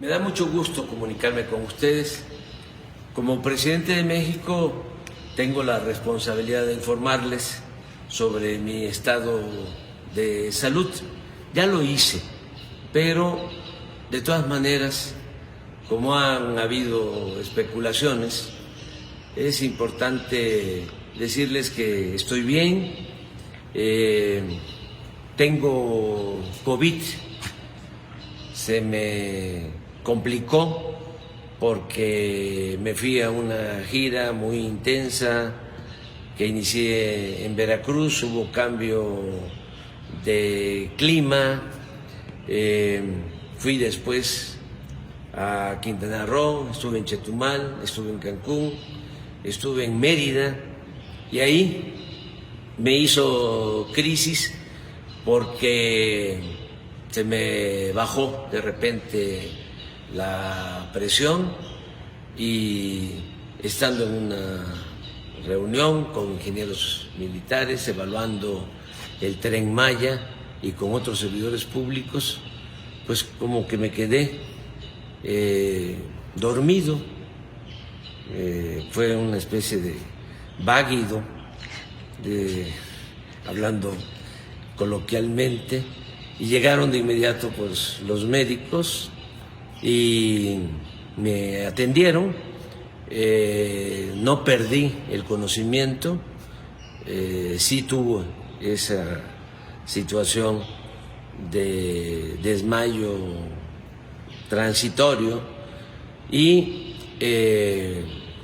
Me da mucho gusto comunicarme con ustedes. Como presidente de México, tengo la responsabilidad de informarles sobre mi estado de salud. Ya lo hice, pero de todas maneras, como han habido especulaciones, es importante decirles que estoy bien. Tengo COVID, se me complicó porque me fui a una gira muy intensa que inicié en Veracruz, hubo cambio de clima, fui después a Quintana Roo, estuve en Chetumal, estuve en Cancún, estuve en Mérida y ahí me hizo crisis porque se me bajó de repente la presión y estando en una reunión con ingenieros militares evaluando el Tren Maya y con otros servidores públicos, pues como que me quedé dormido, fue una especie de váguido, hablando coloquialmente, y llegaron de inmediato pues los médicos y me atendieron. No perdí el conocimiento, sí tuve esa situación de desmayo transitorio y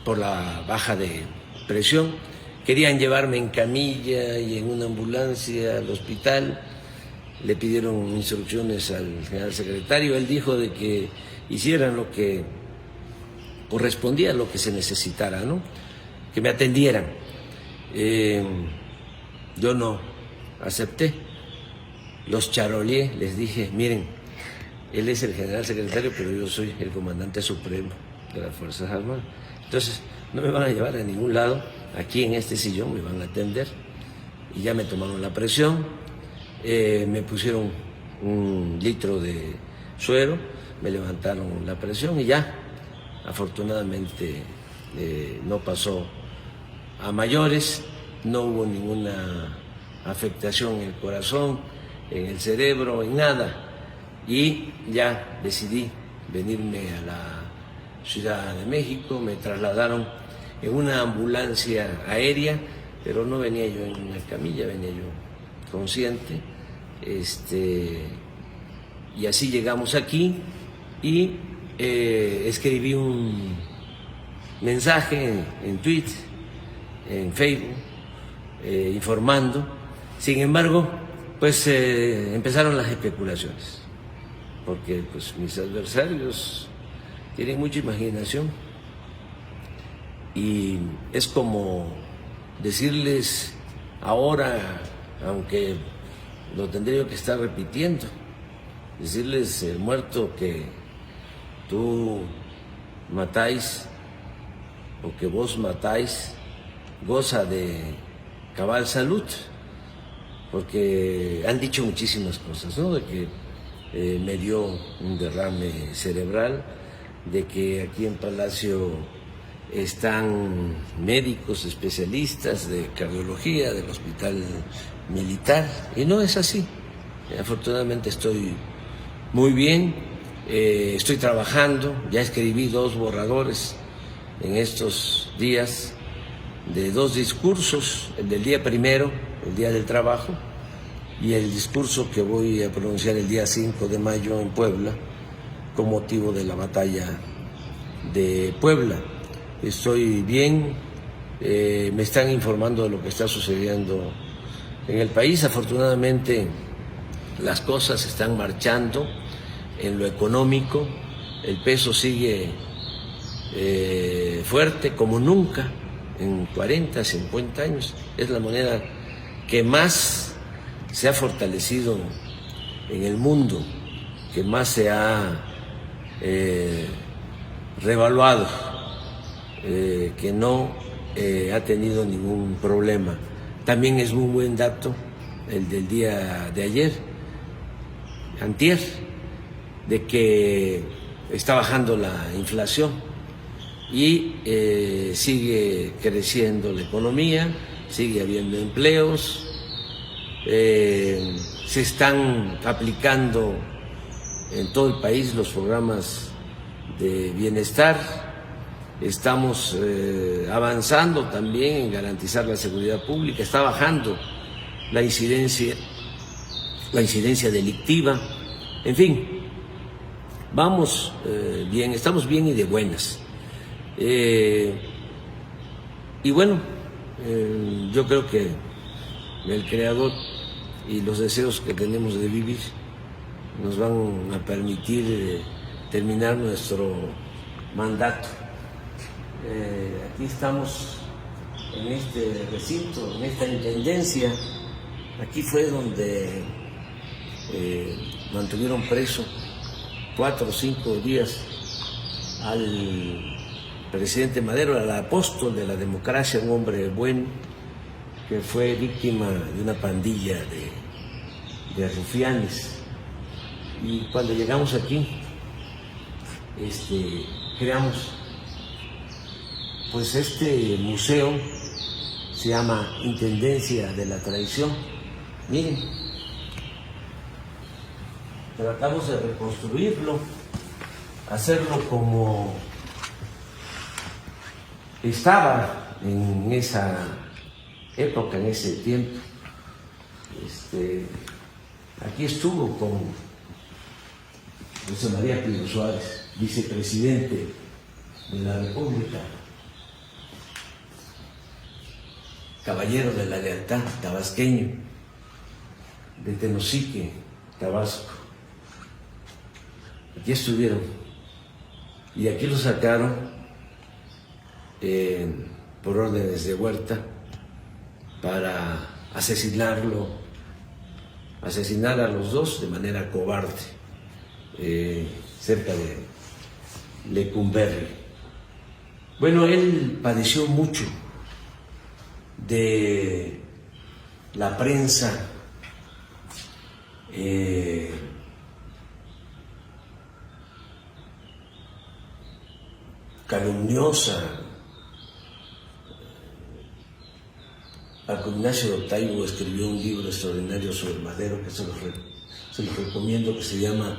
por la baja de presión querían llevarme en camilla y en una ambulancia al hospital. Le pidieron instrucciones al general secretario, él dijo de que hicieran lo que correspondía, lo que se necesitara, ¿no? Que me atendieran. Yo no acepté, los charoleé, les dije, miren, él es el general secretario, pero yo soy el comandante supremo de las Fuerzas Armadas. Entonces, no me van a llevar a ningún lado, aquí en este sillón me van a atender. Y ya me tomaron la presión. Me pusieron 1 litro de suero, me levantaron la presión y ya, afortunadamente no pasó a mayores, no hubo ninguna afectación en el corazón, en el cerebro, en nada. Y ya decidí venirme a la Ciudad de México, me trasladaron en una ambulancia aérea, pero no venía yo en una camilla, venía yo consciente. Y así llegamos aquí y escribí un mensaje en Twitter, en Facebook, informando. Sin embargo, pues empezaron las especulaciones, porque pues mis adversarios tienen mucha imaginación y es como decirles ahora, aunque lo tendría que estar repitiendo, decirles, el muerto que tú matáis o que vos matáis goza de cabal salud, porque han dicho muchísimas cosas, ¿no? De que me dio un derrame cerebral, de que aquí en Palacio están médicos especialistas de cardiología del Hospital Militar, y no es así. Afortunadamente estoy muy bien, estoy trabajando, ya escribí 2 borradores en estos días de 2 discursos, el del día 1, el Día del Trabajo, y el discurso que voy a pronunciar el día 5 de mayo en Puebla, con motivo de la batalla de Puebla. Estoy bien, me están informando de lo que está sucediendo en el país. Afortunadamente las cosas están marchando en lo económico, el peso sigue fuerte como nunca en 40, 50 años. Es la moneda que más se ha fortalecido en el mundo, que más se ha revaluado, que no ha tenido ningún problema. También es muy buen dato el del día de ayer, antier, de que está bajando la inflación y sigue creciendo la economía, sigue habiendo empleos, se están aplicando en todo el país los programas de bienestar, estamos avanzando también en garantizar la seguridad pública, está bajando la incidencia delictiva, en fin, vamos bien, estamos bien y de buenas. Y bueno, yo creo que el Creador y los deseos que tenemos de vivir nos van a permitir terminar nuestro mandato. Aquí estamos en este recinto, en esta intendencia. Aquí fue donde mantuvieron preso 4 o 5 días al presidente Madero, al apóstol de la democracia, un hombre bueno que fue víctima de una pandilla de rufianes. Y cuando llegamos aquí, creamos pues este museo, se llama Intendencia de la Tradición. Miren, tratamos de reconstruirlo, hacerlo como estaba en esa época, en ese tiempo. Aquí estuvo con José María Pío Suárez, vicepresidente de la República, caballero de la lealtad, tabasqueño, de Tenosique, Tabasco. Aquí estuvieron y aquí lo sacaron por órdenes de Huerta para asesinar a los dos de manera cobarde, cerca de Lecumberri. Bueno, él padeció mucho de la prensa calumniosa. Paco Ignacio Taibo escribió un libro extraordinario sobre Madero que se los recomiendo, que se llama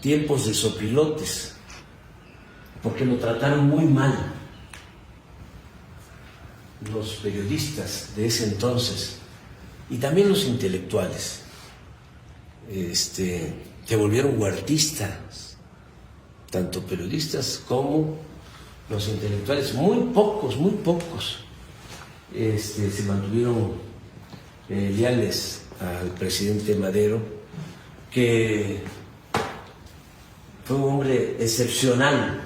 Tiempos de Sopilotes, porque lo trataron muy mal los periodistas de ese entonces y también los intelectuales. Se volvieron huertistas, tanto periodistas como los intelectuales. Muy pocos se mantuvieron leales al presidente Madero, que fue un hombre excepcional,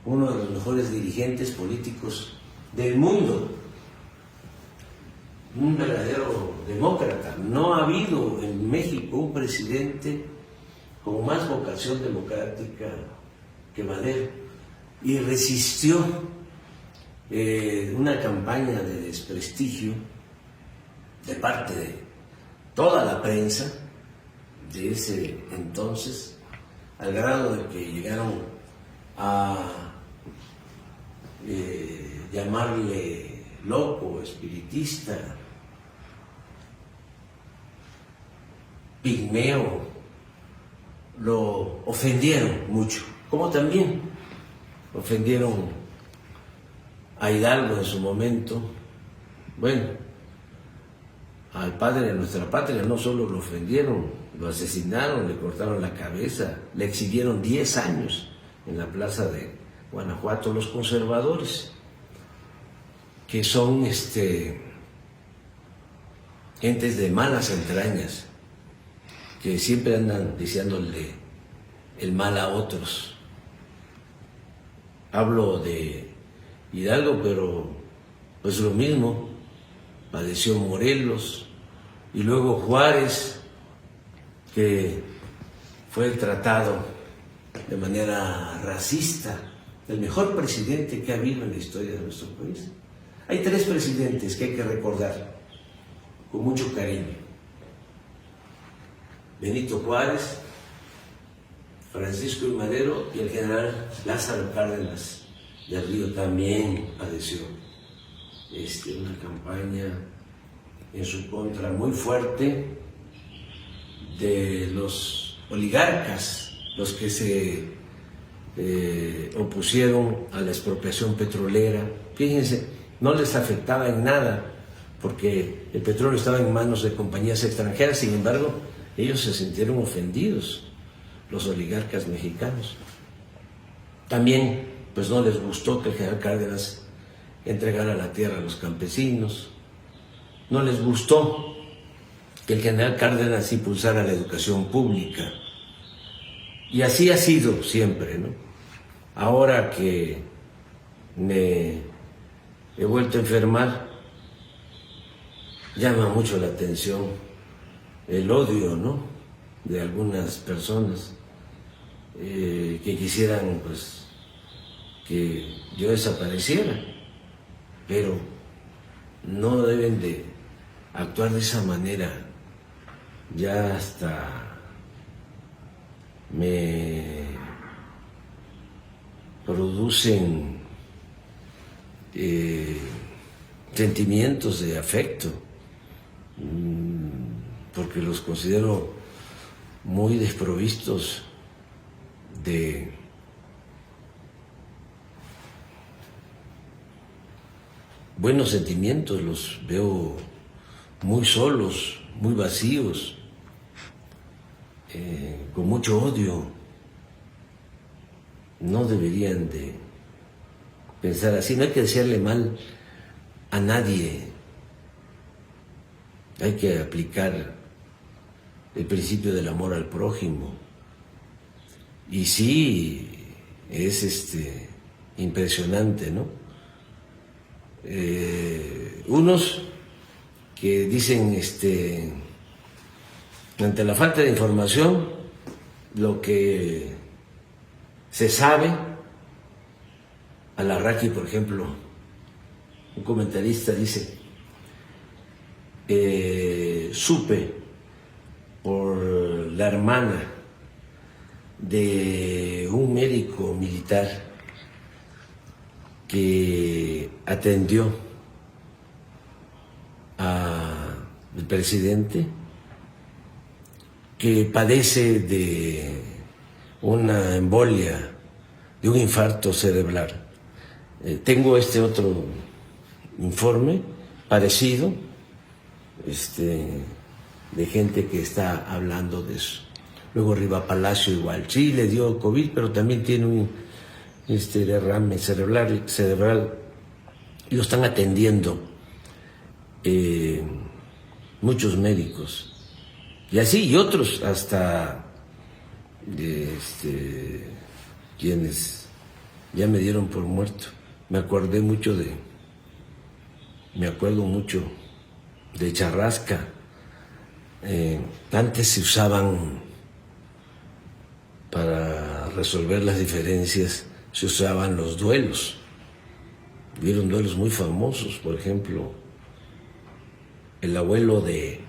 uno de los mejores dirigentes políticos del mundo, un verdadero demócrata. No ha habido en México un presidente con más vocación democrática que Madero, y resistió una campaña de desprestigio de parte de toda la prensa de ese entonces, al grado de que llegaron a llamarle loco, espiritista, pigmeo. Lo ofendieron mucho, como también ofendieron a Hidalgo en su momento. Bueno, al padre de nuestra patria no solo lo ofendieron, lo asesinaron, le cortaron la cabeza, le exhibieron 10 años en la plaza de Guanajuato los conservadores, que son gentes de malas entrañas, que siempre andan deseándole el mal a otros. Hablo de Hidalgo, pero pues lo mismo padeció Morelos, y luego Juárez, que fue tratado de manera racista, el mejor presidente que ha habido en la historia de nuestro país. Hay 3 presidentes que hay que recordar con mucho cariño: Benito Juárez, Francisco I. Madero y el general Lázaro Cárdenas del Río también padeció una campaña en su contra muy fuerte de los oligarcas, los que se opusieron a la expropiación petrolera. Fíjense, no les afectaba en nada porque el petróleo estaba en manos de compañías extranjeras. Sin embargo, ellos se sintieron ofendidos, los oligarcas mexicanos. También pues no les gustó que el general Cárdenas entregara la tierra a los campesinos, no les gustó que el general Cárdenas impulsara la educación pública, y así ha sido siempre, ¿no? Ahora que me he vuelto a enfermar, llama mucho la atención el odio, ¿no?, de algunas personas que quisieran pues que yo desapareciera, pero no deben de actuar de esa manera. Ya hasta me producen sentimientos de afecto, porque los considero muy desprovistos de buenos sentimientos, los veo muy solos, muy vacíos, con mucho odio. No deberían de pensar así, no hay que desearle mal a nadie, hay que aplicar el principio del amor al prójimo. Y sí, es impresionante, ¿no? Unos que dicen, ante la falta de información, lo que se sabe, Alarraqui, por ejemplo, un comentarista dice, supe por la hermana de un médico militar que atendió al presidente, que padece de una embolia, de un infarto cerebral. Tengo otro informe parecido, de gente que está hablando de eso. Luego Riva Palacio igual, sí le dio COVID, pero también tiene un derrame cerebral y lo están atendiendo muchos médicos. Y así, y otros hasta quienes ya me dieron por muerto. Me acuerdo mucho de Charrasca. Antes se usaban, para resolver las diferencias, se usaban los duelos. Hubieron duelos muy famosos, por ejemplo, el abuelo de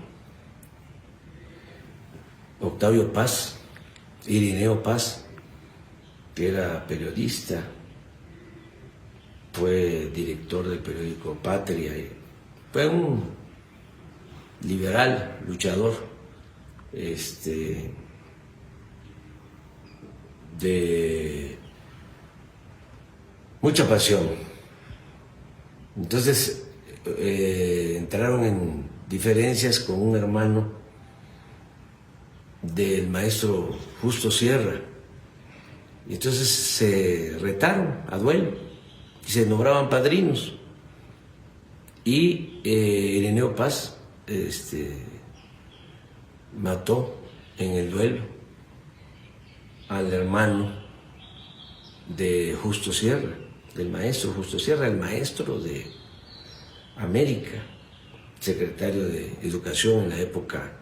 Octavio Paz, Irineo Paz, que era periodista, fue director del periódico Patria, fue un liberal, luchador, de mucha pasión. Entonces entraron en diferencias con un hermano del maestro Justo Sierra, y entonces se retaron a duelo y se nombraban padrinos, y Irineo Paz mató en el duelo al hermano de Justo Sierra, del maestro Justo Sierra, el maestro de América, secretario de Educación en la época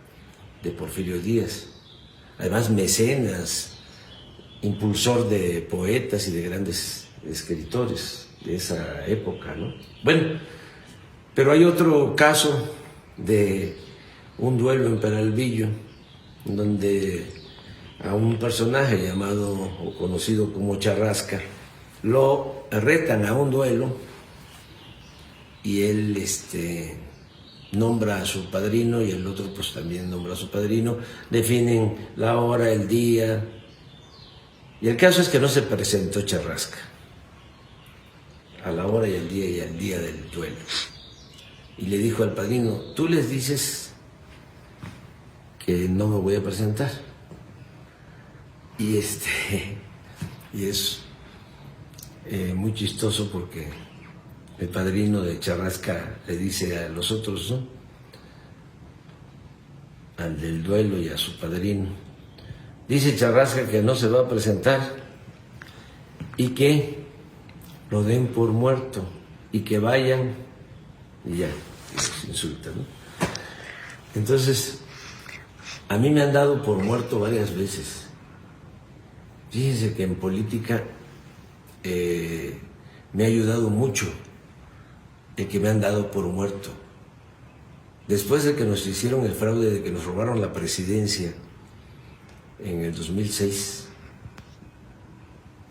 de Porfirio Díaz, además mecenas, impulsor de poetas y de grandes escritores de esa época, ¿no? Bueno, pero hay otro caso de un duelo en Peralvillo, donde a un personaje llamado o conocido como Charrasca, lo retan a un duelo y él nombra a su padrino y el otro pues también nombra a su padrino, definen la hora, el día, y el caso es que no se presentó Charrasca a la hora y el día y al día del duelo. Y le dijo al padrino, tú les dices que no me voy a presentar. Y es muy chistoso porque el padrino de Charrasca le dice a los otros, ¿no?, al del duelo y a su padrino, dice Charrasca que no se va a presentar y que lo den por muerto y que vayan y ya, y los insultan, ¿no? Entonces, a mí me han dado por muerto varias veces. Fíjense que en política me ha ayudado mucho el que me han dado por muerto. Después de que nos hicieron el fraude, de que nos robaron la presidencia en el 2006,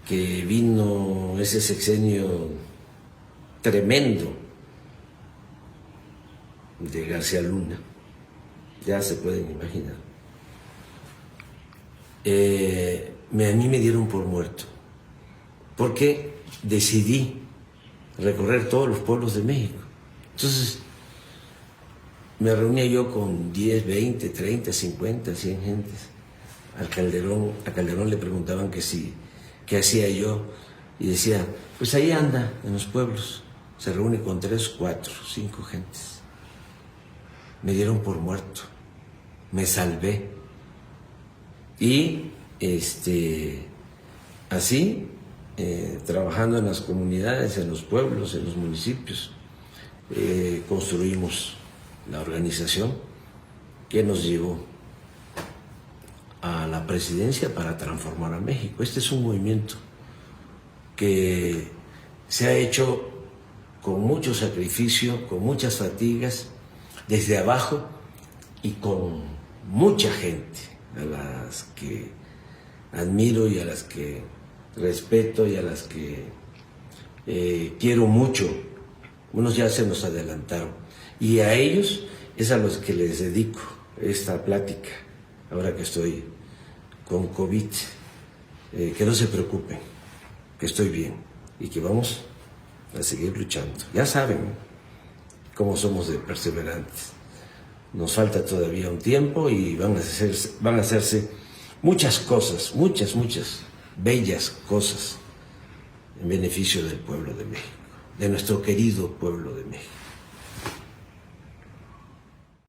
que vino ese sexenio tremendo de García Luna, ya se pueden imaginar. A mí me dieron por muerto, porque decidí recorrer todos los pueblos de México. Entonces, me reunía yo con 10, 20, 30, 50, 100 gentes. A Calderón le preguntaban que sí, qué hacía yo, y decía, pues ahí anda, en los pueblos, se reúne con 3, 4, 5 gentes. Me dieron por muerto, me salvé. Y así, trabajando en las comunidades, en los pueblos, en los municipios, construimos la organización que nos llevó a la presidencia para transformar a México. Este es un movimiento que se ha hecho con mucho sacrificio, con muchas fatigas, desde abajo y con mucha gente, a las que admiro y a las que respeto y a las que quiero mucho. Unos ya se nos adelantaron y a ellos es a los que les dedico esta plática, ahora que estoy con COVID, que no se preocupen, que estoy bien y que vamos a seguir luchando. Ya saben cómo somos de perseverantes. Nos falta todavía un tiempo y van a hacerse muchas cosas, muchas bellas cosas en beneficio del pueblo de México, de nuestro querido pueblo de México.